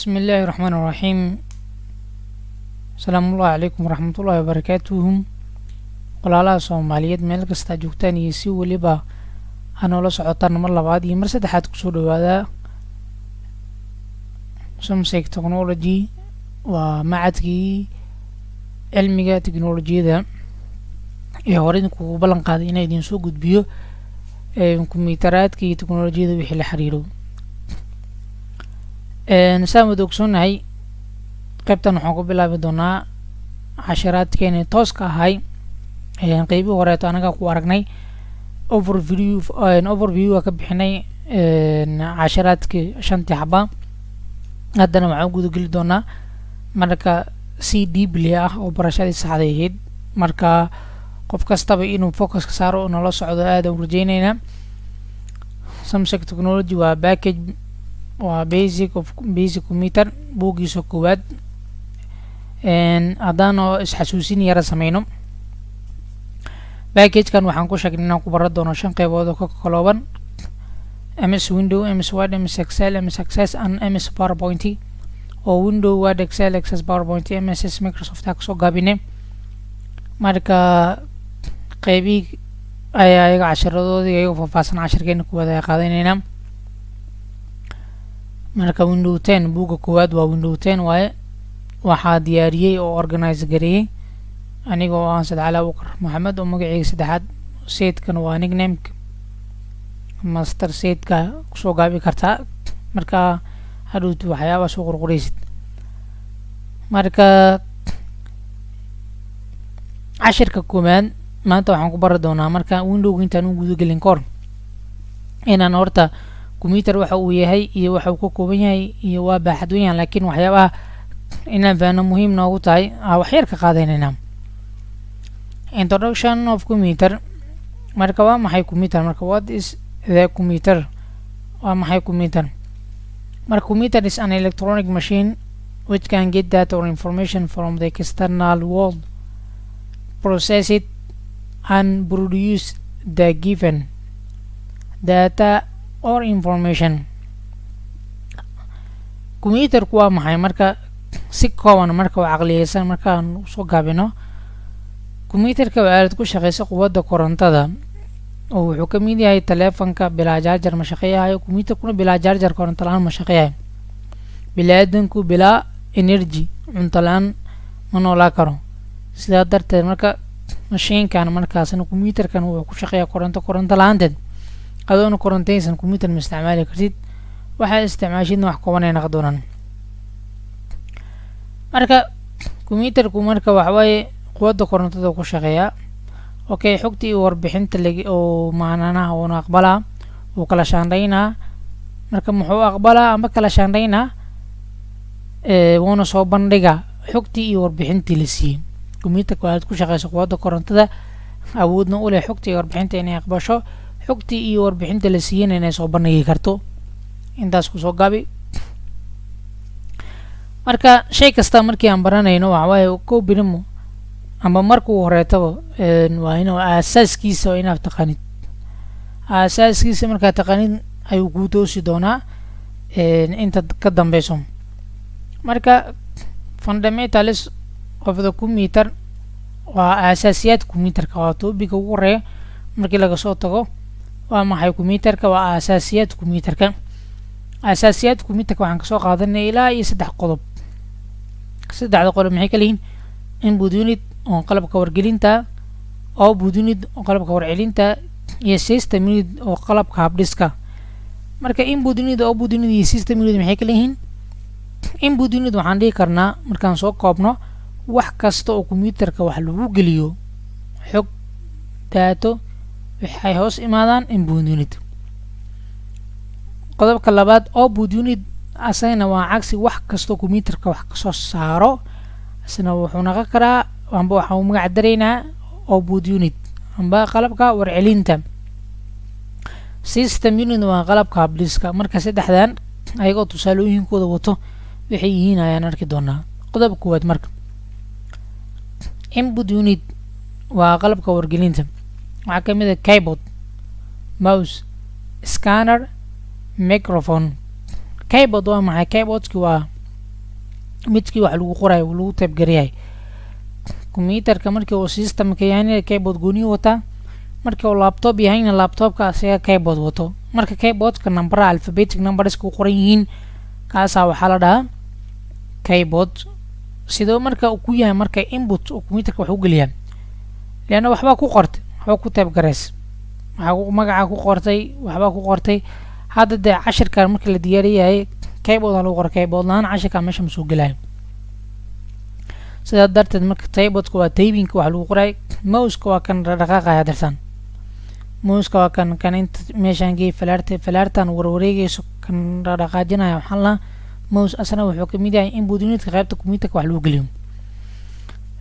بسم الله الرحمن الرحيم. السلام الله عليكم ورحمة الله وبركاته. walaalaha Soomaaliyeed meel kasta joogtaan iyo si waliba aan la socotaan mar labaad iyo mar saddexaad ku soo dhawaada Samsung Technology waa macadkii cilmiga tiknoolajiyada ee hore ku ballan qaaday inay idin soo gudbiyo kombiyuutarada iyo tiknoolajiyada wixii la xiriiro. Saamad ogsoonahay qaybtan waxaan ku bilaabi doonaa casharaadkeena tooska ahay qaybihii horeeto anaga ku aragnay overview ka bixinay casharaadkii shantii xaba. haddana waxaan guda geli doonaa marka si deeply ah oo barashadii saxda ahayd, marka qof kastaba inuu focus ka saaro oo nala socdo aad u rajaynaynaa. Samsung Technology waa package waa basic computer buugiisa koowaad. haddaan isxasuusin yara sameyno packagekan waxaan ku sheegnay inaan ku baran doono 5 qaybood oo ka kooban MS Windows, MS Word, MS Excel, MS Access and MS PowerPoint. oo Windows, Word, Excel, Access, PowerPoint, MS Microsoft ka soo gaabinay. marka qaybi ayaga casharadoodii ay faahfaahsan casharkeena ku wada qaadanayna. marka Windows 10 buuga koowaad waa Windows 10 waaye waxaa diyaariyay oo organize gareeyay anigoo aan Saad Abubakar Maxamed oo magacayga saddexaad. seedkan waa nickname master seedka kusoo gaabi kartaa marka hadhowtu waxyaaba soo qorqoraysid. marka cashirka koowaad maanta waxaan ku baran doonaa marka Windows intaan u guda gelin kor inaan horta computer waxa uu yahay iyo waxa uu ka kooban yahay iyo waa baaxad weyn, laakiin waxyaabaha inaan faano muhiim noogu tahay wax yar ka qaadanayna. Introduction of computer. marka waa maxay computer? marka what is the computer? waa maxay computer? marka computer is an electronic machine which can get data or information from the external world, process it and produce the given data or information. computerku waa maxay? marka si kooban marka waa caqliyeysan markaan soo gaabino computerka waa aalad ku shaqeysa quwadda korontada oo wuxuu ka mid yahay taleefanka bilaa charger ma shaqeeyayo. computerkuna bilaa charger koronto la'aan ma shaqeeyayo. bilaadanku bilaa energy cunto la'aan ma noolaa karo. sidaa darteed marka mashiinkan markaasna computerkan wuxuu ku shaqeeyaa koronto la'aanteed. adoona korontaysan computer ma isticmaali kartid, waxaa isticmaashidna wax kooban ay noqon doonaan. marka computerku marka waxa waaye quwadda korontada ku shaqeeya. okay, xogtii warbixinta oo macnaha oo aqbalaa oo kala shaandhaynaa. marka muxuu aqbalaa ama kala shaandhaynaa wuuna soo bandhiga xogtii iyo warbixintii la siiyey. computerku aad ku shaqeyso quwadda korontada awoodna u leh xogtii iyo warbixinta inay aqbasho, xogtii iyo warbixinta la siiyeyna inay soo bandhigi karto. intaas ku soo gaabi. marka shay kasta markii aan baranayno waxa waaye ko birimo ama markuu horeetaba waa inuu aasaaskiisa inaad taqaanid. aasaaskiisa markaad taqaanid ayuu kuu toosi doonaa inta ka dambeyso. marka fundamentals of the computer waa aasaasiyad computerka waa topic ugu horeeya markii laga soo tago. waa maxay computerka? waa aasaasiyad computerka. aasaasiyad computerka waxaan ka soo qaadanay ilaa iyo 3 qodob. 3 qodob maxay kala yihiin? input unit oo qalabka wargelinta, output unit oo qalabka warcelinta, iyo system unit oo qalabka habdhiska. marka input unit, output unit iyo system unit maxay kala yihiin? input unit waxaan dhihi karnaa markaan soo koobno wax kasta oo computerka wax lagu geliyo xog daato waxay hoos imaadaan input unit. qodobka labaad output unit asagana waa cagsi wax kasta oo computerka wax ka soo saaro isna wuxuu noqon karaa amba waxa uu magac dareynaa output unit amba qalabka warcelinta. system unit waa qalabka habdhiska. marka saddexdan ayagoo tusaalooyinkooda wato waxay yihiin ayaan arki doonaa. qodobka koowaad marka input unit waa qalabka wargelinta. waxaa ka mid ah keyboard, mouse, scanner, microphone. keyboard waa maxay? keyboardki waa midkii wax lagu qorayo lagu type gareeyay computerka markii uu systemka yahay keyboard gooni wata markii uu laptop yahayna laptopka asaga keyboard wato marka keyboardka number alphabetic numbers ku qoran yihiin kaasa waxa la dhahaa keyboard sidoo marka uu ku yahay marka input oo computerka wax u galiyaa leena waxba ku qortay waxba ku type gareys waxa magaca ku qortay waxba ku qortay hadda de cashirka marka la diyaariyay keyboard lagu qoray keyboard laan cashirka meesha soo galay sida darteed marka keyboardka waa typing wax lagu qoray mouse-ka waa kan dhaqaaqaya darsan mouse-ka waa kan inta meeshan gey falaartan warwareegayso kan dhaqaajinaya waxa la mouse asana wuxuu ka mid yahay input unit qaybta computerka wax lagu galiyo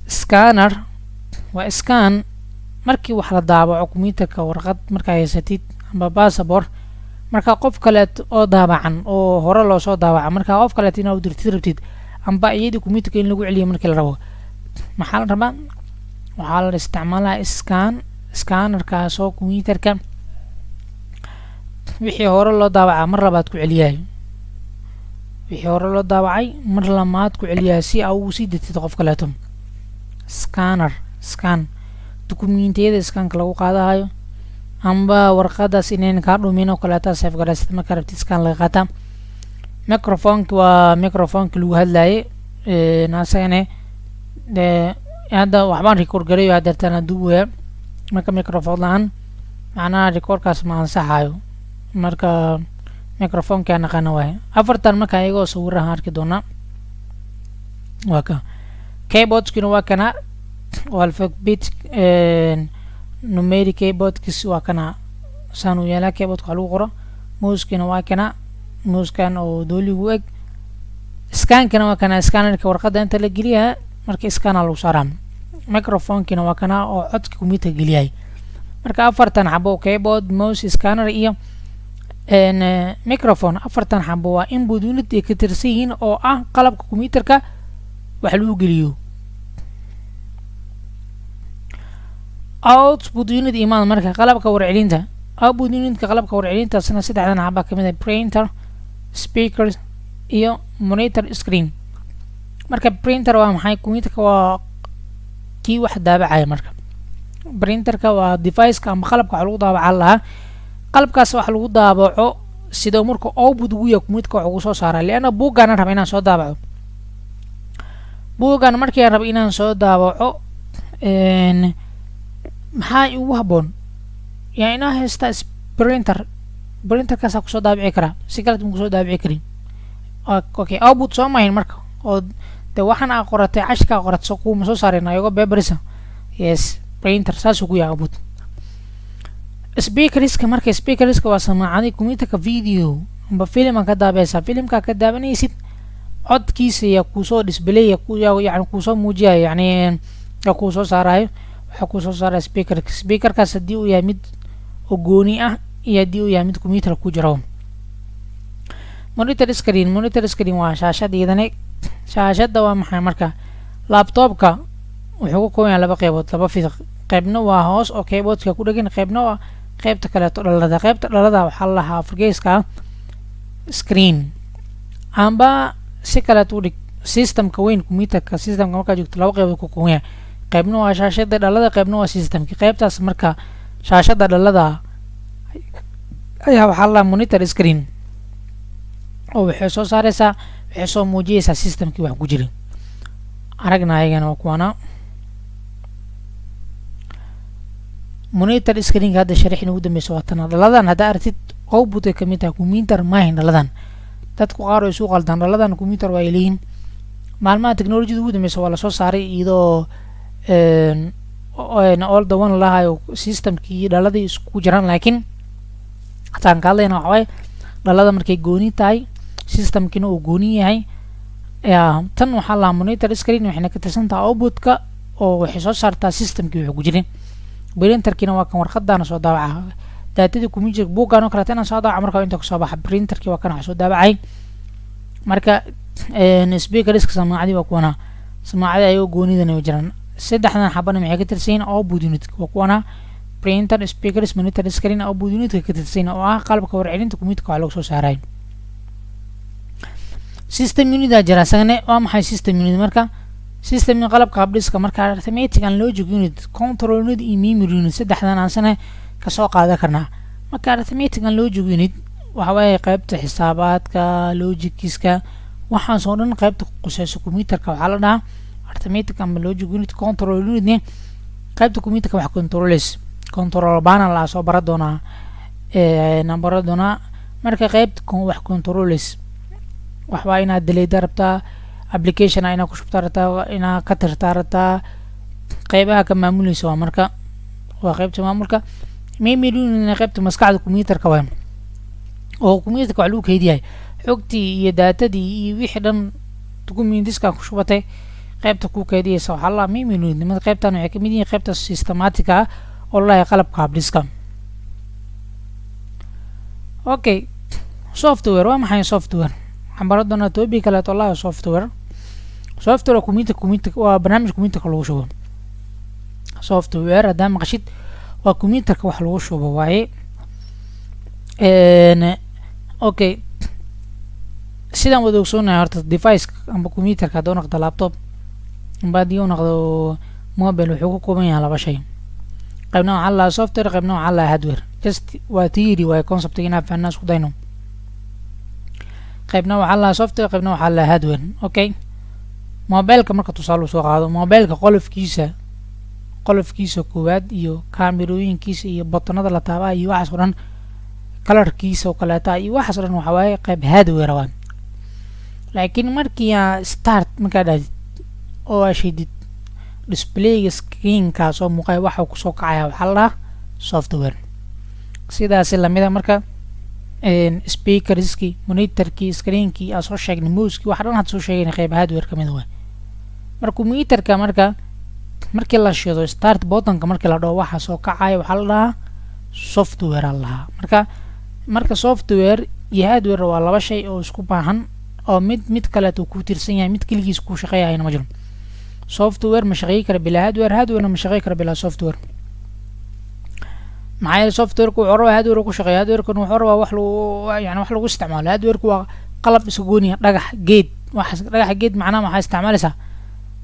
scanner waa scan markii wax la daabaco computerka warqad marka haysatid amba passport marka qof kale oo daabacan oo hore loo soo daabaca marka qof kale inaad u dirtid rabtid amba iyadii computerka in lagu celiyo markii la rabo maxaa la rabaa waxaa la isticmaalaa scannerkaas oo computerka wixii hore loo daabaca mar labaad ku celiyay wixii hore loo daabacay mar labaad ku celiyay si aad ugu sii dirtid qof kale scan dokumentiyada scanka lagu qaadayo amba warqadaas inaan ka dhumin oo kale taa save garaysata marka rabtid scan laga qaata microphone waa microphone lagu hadlaye naasane de hada waxbaan record gareeyo hadartana duubaya marka microphone laan macnaha recordkaas ma ansaxayo marka microphone ka naqana waay afartan marka ayagoo sawiraha arki doona waa ka keyboardkina waa kana oo alphabet numeric keyboardkis waa kana saan u yeelaa keyboardka waxa lagu qoro mouse-kina waa kana mouse-kan oo dooligu eg scan-kana waa kana scannerka warqada inta la geliyaa marka scanner lagu saaraa microphone-kina waa kana oo codka computer geliyay marka afartan xabo keyboard mouse scanner iyo microphone afartan xabo waa input unit ay ka tirsan yihiin oo ah qalabka computerka wax lagu geliyo output unit imaan marka qalabka warcelinta output unitka qalabka warcelinta sana saddexdan xabo kamid ah printer speaker iyo monitor screen marka printer waa maxay computerka waa kii wax daabacaya marka printerka waa device-ka ama qalabka wax lagu daabaca lahaa qalabkaas wax lagu daabaco sidoo marka output ugu yahay computerka wax ugu soo saaraa leena buugana raba inaan soo daabaco buugan markii aan rabo inaan soo daabaco maxaa ugu haboon yaa inaa haysta printerkaas ku soo daabici karaa si kale ku soo daabici karin okay output soo mahin marka oo de waxaan aan qoratay cashka qorat soo kuma soo saareen ayago paperisa yes printer saas ugu yahay output speakerska marka speakerska waa samaacadii computerka video amba film aan ka daabaysa filmka ka daabanaysid codkiisa ya ku soo display yani ku soo muujiya yani ya ku soo saarayo waxa ku soo saaray speakerkaas hadii uu yahay mid oo gooni ah iyo hadii uu yahay mid computer ku jiro monitor screen waa shaashadeedane shaashada waa maxay marka laptopka wuxuu ku kooban yahay laba qaybood laba fiiq qaybna waa hoos oo keyboardka ku dhagan qaybna waa qaybta kale qaybta dhalada waxa la lahaa afgeeska screen amba si kale u dhig systemka weyn computerka systemka marka joogto laba qaybood ku kooban yahay qaybna waa shaashada dhalada qaybna waa systemka qaybtaas marka shaashada dhalada ayaa waxa la monitor screen oo waxay soo saaraysaa waxay soo muujinaysaa systemkii wax ku jira aragna ayagana waa kuwana monitor screen hadda sharixin ugu dambeysay waa tan dhaladan hadda aragtid output ay kamid tahay computer maahin dhaladan dadku qaar way soo qaldan dhaladan computer waa leeyihiin maalmaha technology ugu dambeysay waa la soo saaray iyadoo all the one lahayo systemkii dhaladii isku jiraan laakiin hataan ka hadlayna waxa waaye dhalada markay gooni tahay systemkina uu gooni yahay tan waxaa la monitor screen waxayna ka tirsan tahay outputka oo waxay soo saartaa systemkii wuxuu ku jiray printerkina waa kan warqadana soo daabaca daatadii computer buuggan oo kale tan soo daabaca marka inta ku soo baxa printerkii waa kan wax soo daabacay marka speakerska samaacadii waa kuwana samaacadii ayuu goonidana way jiraan saddexdan xabana maxay ka tirsan output unit waa kuwana printer speakers monitor screen output unit ka tirsan oo ah qalabka warcelinta computerka wax lagu soo saaray system unit jira sagane waa maxay system unit marka system qalabka habdhiska marka arithmetic and logic unit control unit iyo memory unit saddexdan aan sana ka soo qaadan karnaa marka arithmetic and logic unit waxa way qaybta xisaabaadka logickiiska waxaan soo dhan qaybta qusayso computerka waxa la dhahaa arithmetic and logic unit control unit ne qaybta computerka wax control panel la soo bara doona number doona marka qaybta wax controls wax waa inaad delete rabtaa application ayna ku shubtaa rabtaa ina ka tirtaa rabtaa qaybaha ka maamulayso marka waa qaybta maamulka memory unit qaybta maskaxda computerka waa oo computerka waxa lagu keydiyaa xogtii iyo datadii iyo wixii dhan documentiska ku shubatay qaybta ku keydiyaysa waxa la memory unit qaybtan waxay kamid yihiin qaybta systematic ah oo la qalabka habdhiska okay software waa maxay software xambaradona topic kale oo la software computer waa barnaamij computerka lagu shubo software hadda maqashid waa computerka wax lagu shubo waaye okay sidaan wada ogsoonahay horta device amba computerka haduu noqdo laptop amba hadii uu noqdo mobile wuxuu ku kooban yahay laba shay qaybna waxa la software qaybna waxa la hardware just waa theory waa concept ina fahanaa isku dayno qaybna waxa la software qaybna waxa la hardware okay mobilka marka tusaale soo qaado mobilka qolofkiisa koowaad iyo kaamirooyinkiisa iyo buttonada la taabaa iyo waxa soo dhan colorkiisa oo kala taa iyo waxa soo dhan waxa way qayb hardware waan laakiin markii start marka dhad oo ashidid display screen ka soo muuqay waxa ku soo kacaya waxa la software sidaas la mid ah marka speakerski monitorki screenki soo sheegnay mouse-ki waxa dhan had soo sheegnay qayb hardware kamid ah marka computerka markii la shido start button-ka markii la dhaw waxa soo kacaya waxa la software allah marka software iyo hardware waa laba shay oo isku baahan oo mid kale ku tirsan yahay mid kaligiis ku shaqeeyahay ma jiro software ma shaqeey kara bila hardware ma shaqeey kara bila software معايا software ku xoro hardware ku shaqeeyo hardware ku xoro wax lagu isticmaalo hardware ku qalab isgooniya dhagax geed macna ma isticmaalaysa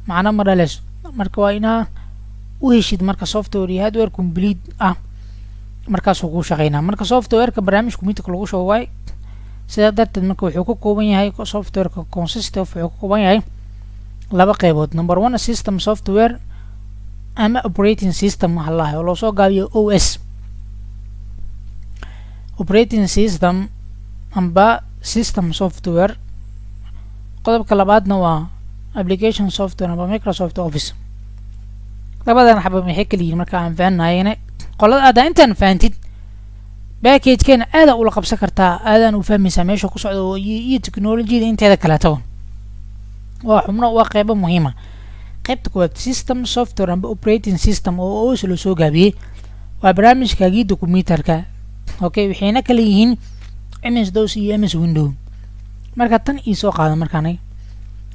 macna ma dhalees marka waa ina u heshid marka software iyo hardware complete ah markaas uu ku shaqeynaa marka software ka barnaamij computer lagu soo waay sida darteed marka wuxuu ka kooban yahay software ka consist of wuxuu ka kooban yahay laba qaybood number 1 system software ama operating system waxa loo soo gaabiyo OS operating system amba system software qodobka labaadna waa application software amba Microsoft Office labadan xabba maxay kala yihiin marka aan fahanayna qolada aad intaan fahantid package-keena aad u la qabsan kartaa aadaan u fahmaysaa meesha ku socdo iyo technology-da inteeda kala tago waa xubno waa qayb muhiim ah qaybta koowaad system software amba operating system oo OS loo soo gaabiyay waa barnaamijkaagii computerka okay waxayna kala yihiin MS-DOS iyo MS Windows marka tan ii soo qaado markaan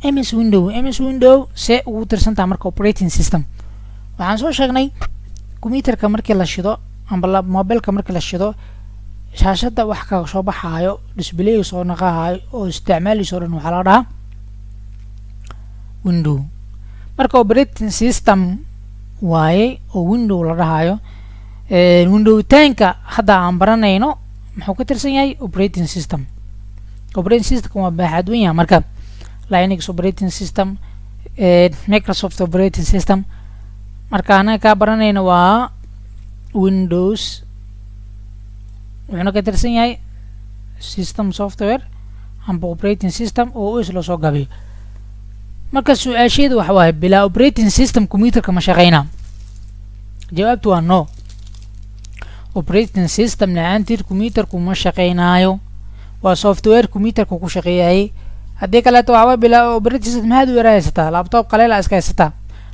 MS Windows see ugu tirsantaa marka operating system waxaan soo sheegnay computerka markii la shido amba mobilka markii la shido shaashada wax ka soo baxaayo display soo naqahayo oo isticmaaliso dhan waxa la dhahaa Windows marka operating system waaye oo Windows la dhahayo Windows 10ka hadda aan baranayno muxuu ka tirsan yahay operating system waa baaxad weyn yahay marka Linux operating system Microsoft operating system marka ana ka baranayno waa Windows wuxuu ka tirsan yahay system software amba operating system oo OS loo soo gaabiyo marka su'aasheedu waxa waaye bila operating system computerka ma shaqeynaa jawaabtu waa no operating system la'aanteed computerku ma shaqeynaayo waa software computerku ku shaqeeyay haddii kale waxa bila operating system hardware haysta laptop qaleel iska haysta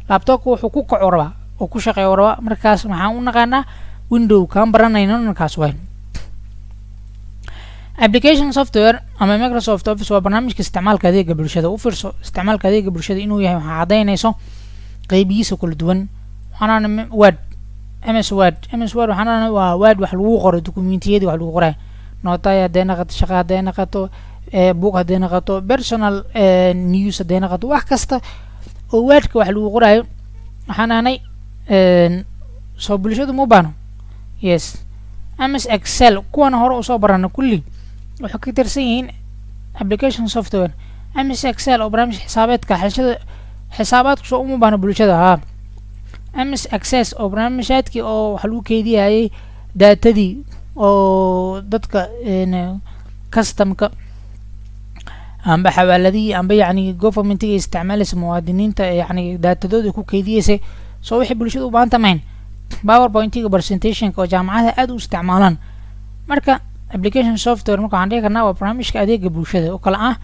laptopku wuxuu ku kaco rabaa oo ku shaqeeyo rabaa markaas waxaan u naqaanaa Windows kan baranayno markaas way application software ama Microsoft Office waa barnaamijka isticmaalka adeegga bulshada u fiirso isticmaalka adeegga bulshada inuu yahay waxa cadeynayso qaybihiisa kala duwan waxaana Word MS Word waxaana waa Word wax lagu qoro dokumentiyada wax lagu qoray nootaya deena shaqada deena qato book hadday noqoto personal news hadday noqoto wax kasta oo wordka wax lagu qoraayo waxaan aanay soo bulshadu ma baano yes ms excel kuwan hore usoo barana kulli waxay ka tirsan yihiin application software ms excel oo barnaamij xisaabeedka xisaabaadku soo uma baano bulshada ha ms access oo barnaamijyaadkii oo wax lagu keydiyayay daatadii oo dadka customka amba xawaaladii amba yacni governmentiga isticmaalaysa muwaadiniinta yacni daatadooda ku keydiyeysay soo wixii bulshada u baahan tamayn powerpointiga presentationka oo jaamacadaha aad u isticmaalaan marka application software marka waxaan dhihi karnaa waa barnaamijka adeega bulshada oo kale ah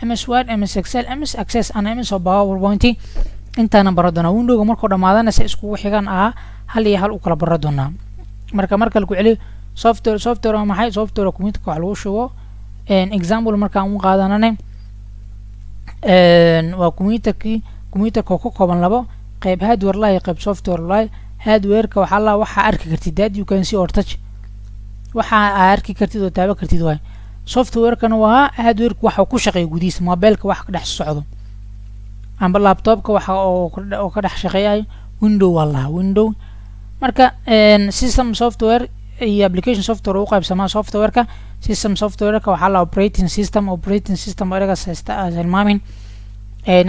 ms word ms excel ms access and ms powerpoint intaana baro doonaa windowga markuu dhamaadana se iskugu xigan ahaa hal iyo hal u kala baro doonaa marka kale ku celi software waa maxay software computerka wax lagu shubo example markaan u qaadanane waa computerka ka kooban labo qayb hardware lahay qayb software lahay hardwareka waxaa arki kartid that you can see or touch waxaa arki kartid oo taaban kartid waay softwarekana waa hardwareka waxa ku shaqeeya gudihiisa mobileka wax ka dhex socdo amba laptopka waxa oo ka dhex shaqeeyayo window wallaha window marka system software iyo application software u qaybsamaa softwareka system softwareka waxaa la operating system eragaas hilmaamin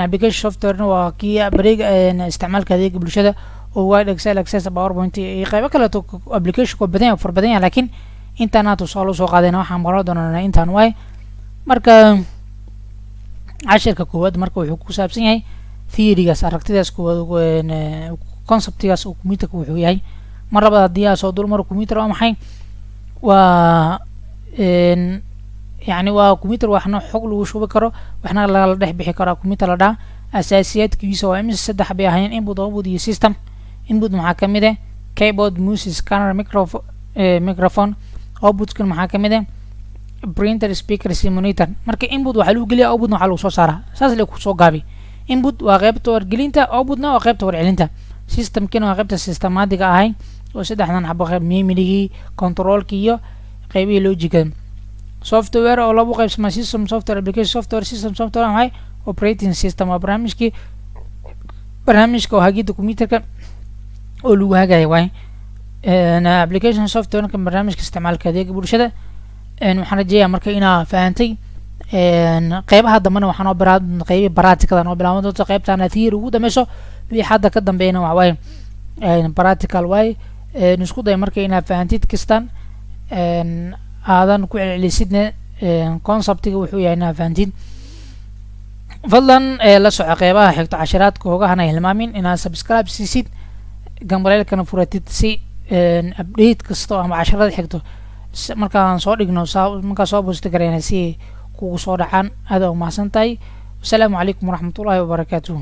application softwarena waa kii bareega isticmaalka adeega bulshada oo word excel access powerpoint iyo qaybo kaleeto applicationka badan far badan yahay laakiin intaan aad soo soo qaadayna waxaan baran doonaa intaan waay marka cashirka koowaad marka wuxuu ku saabsan yahay theorygaas aragtidaas koowaad conceptigaas oo computerka wuxuu yahay mar labaad haddii aa soo dulmaro computer waa maxay waa يعني waa computer waxna xog lagu shubi karo waxna la dhex bixi karo computer la dhaa asaasiyaadkiisa waa imis saddex bay ahayn input output iyo system input maxaa ka mid ah keyboard mouse scanner microphone output-kan maxaa ka mid ah printer speaker monitor marka input waxa lagu geliyaa output waxa lagu soo saaraa saas la ku soo gaabi input waa qaybta wargelinta outputna waa qaybta warcelinta system-kina waa qaybta systematiga ahay oo saddexdan xabo qayb memory control-ki iyo qaybihii logic software oo lagu qaybsama system software application software system software maxay operating system waa barnaamijka oo hagida computerka oo lagu hagayo waay application software ka barnaamijka isticmaalka adeega bulshada waxaan rajeeyaa marka inaa fahantay qaybaha dambana waxaan oo qaybi practical oo bilaaban doonto qaybtana theory ugu dameyso wixii hadda ka dambeeyna waxa waay practical waay isku day marka inaa fahantid kastan aadan ku celcelisidna conceptiga wuxuu yahay inaa fahantid fadlan la soco qaybaha xigto cashiraadka hoogahana hilmaamin inaa subscribe siisid gambaleelkana furatid si update kasta ama casharada xigto markaan soo dhigno markaa soo boosti garayna si kugu soo dhacaan aad u mahadsantahay wasalaamu calaykum waraxmatullaahi wabarakaatuh